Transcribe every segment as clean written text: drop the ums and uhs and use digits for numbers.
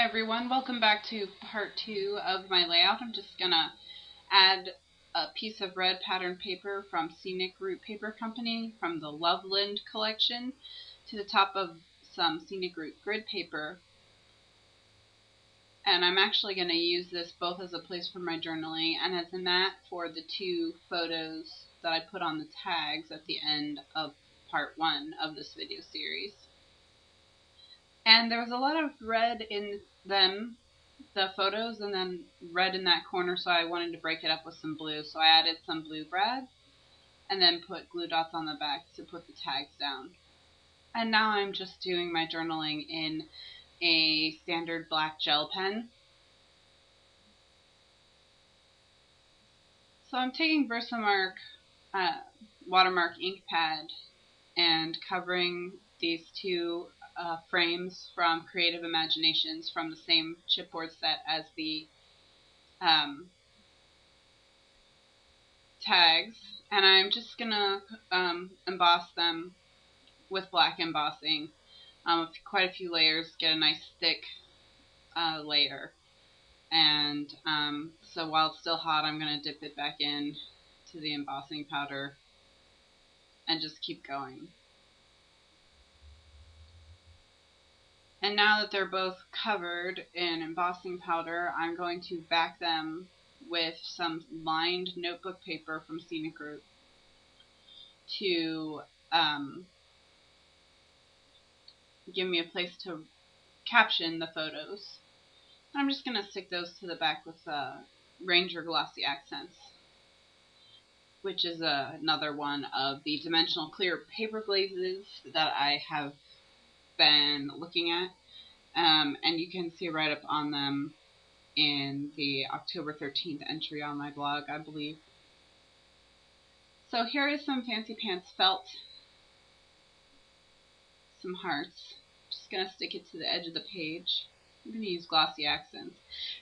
everyone, welcome back to part 2 of my layout. I'm just gonna add a piece of red pattern paper from Scenic Route Paper Company from the Loveland collection to the top of some Scenic Route grid paper. And I'm actually going to use this both as a place for my journaling and as a mat for the 2 photos that I put on the tags at the end of part 1 of this video series. And there was a lot of red in them, the photos, and then red in that corner, so I wanted to break it up with some blue. So I added some blue brad and then put glue dots on the back to put the tags down. And now I'm just doing my journaling in a standard black gel pen. So I'm taking Versamark watermark ink pad and covering these 2 frames from Creative Imaginations from the same chipboard set as the tags, and I'm just gonna emboss them with black embossing, quite a few layers, get a nice thick layer. And so while it's still hot, I'm gonna dip it back in to the embossing powder and just keep going. And now that they're both covered in embossing powder, I'm going to back them with some lined notebook paper from Scenic Route to give me a place to caption the photos. I'm just going to stick those to the back with Ranger Glossy Accents, which is another one of the dimensional clear paper glazes that I have been looking at, and you can see right up on them in the October 13th entry on my blog, I believe. So here is some Fancy Pants felt, some hearts. Just going to stick it to the edge of the page. I'm going to use Glossy Accents,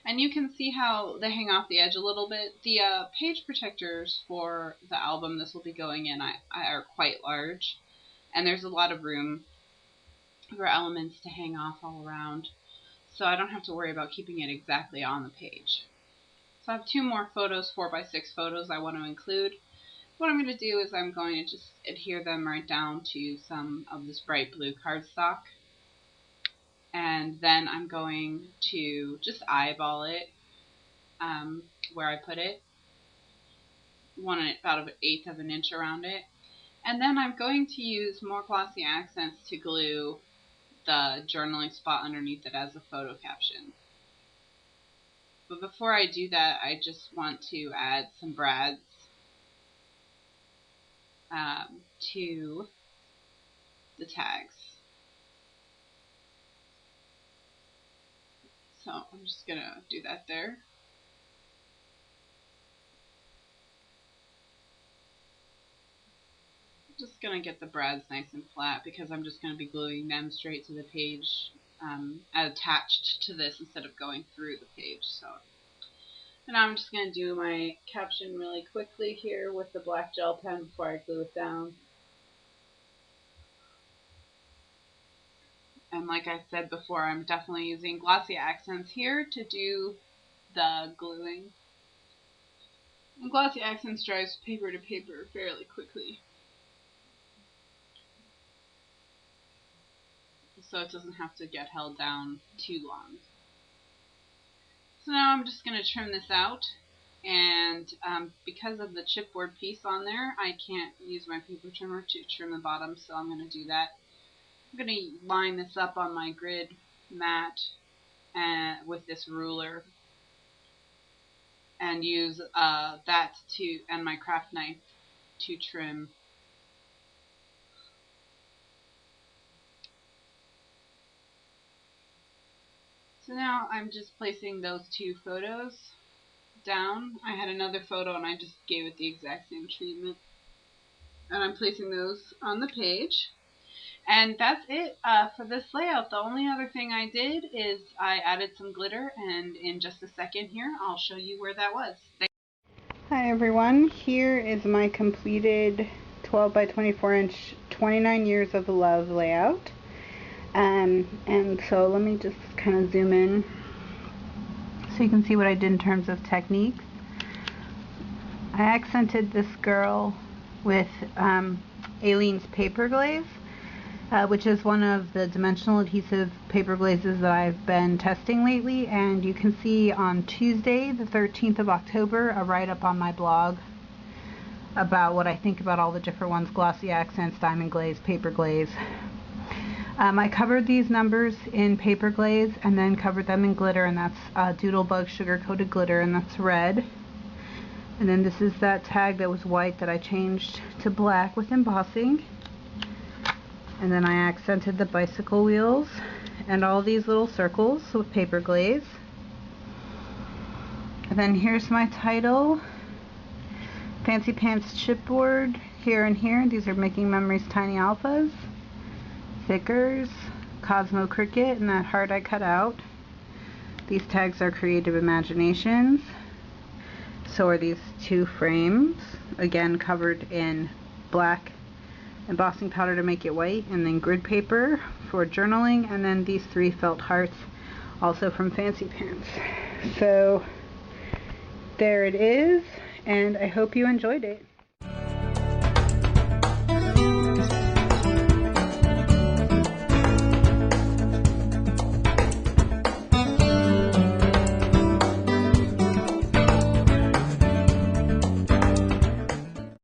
and you can see how they hang off the edge a little bit. The page protectors for the album this will be going in are quite large, and there's a lot of room for elements to hang off all around, so I don't have to worry about keeping it exactly on the page. So I have 2 more photos, 4x6 photos I want to include. What I'm going to do is I'm going to just adhere them right down to some of this bright blue cardstock, and then I'm going to just eyeball it where I put it, about 1/8 of an inch around it, and then I'm going to use more Glossy Accents to glue the journaling spot underneath it as a photo caption. But before I do that, I just want to add some brads to the tags. So I'm just going to do that there. Just going to get the brads nice and flat because I'm just going to be gluing them straight to the page attached to this instead of going through the page. So, and now I'm just going to do my caption really quickly here with the black gel pen before I glue it down. And like I said before, I'm definitely using Glossy Accents here to do the gluing. And Glossy Accents dries paper to paper fairly quickly, so it doesn't have to get held down too long. So now I'm just going to trim this out, and because of the chipboard piece on there, I can't use my paper trimmer to trim the bottom, so I'm going to do that. I'm going to line this up on my grid mat with this ruler and use that and my craft knife to trim. So now I'm just placing those 2 photos down. I had another photo and I just gave it the exact same treatment. And I'm placing those on the page. And that's it for this layout. The only other thing I did is I added some glitter, and in just a second here I'll show you where that was. Hi everyone, here is my completed 12 by 24 inch 29 Years of Love layout. And so let me just kind of zoom in so you can see what I did in terms of techniques. I accented this girl with Aleene's paper glaze, which is one of the dimensional adhesive paper glazes that I've been testing lately, and you can see on Tuesday the 13th of October a write-up on my blog about what I think about all the different ones: glossy accents, diamond glaze, paper glaze. I covered these numbers in paper glaze and then covered them in glitter, and that's Doodlebug sugar coated glitter, and that's red. And then this is that tag that was white that I changed to black with embossing. And then I accented the bicycle wheels and all these little circles with paper glaze. And then here's my title: Fancy Pants Chipboard, here and here. These are Making Memories Tiny Alphas. Thickers, Cosmo Cricket, and that heart I cut out. These tags are Creative Imaginations. So are these two frames, again covered in black embossing powder to make it white, and then grid paper for journaling, and then these three felt hearts, also from Fancy Pants. So there it is, and I hope you enjoyed it.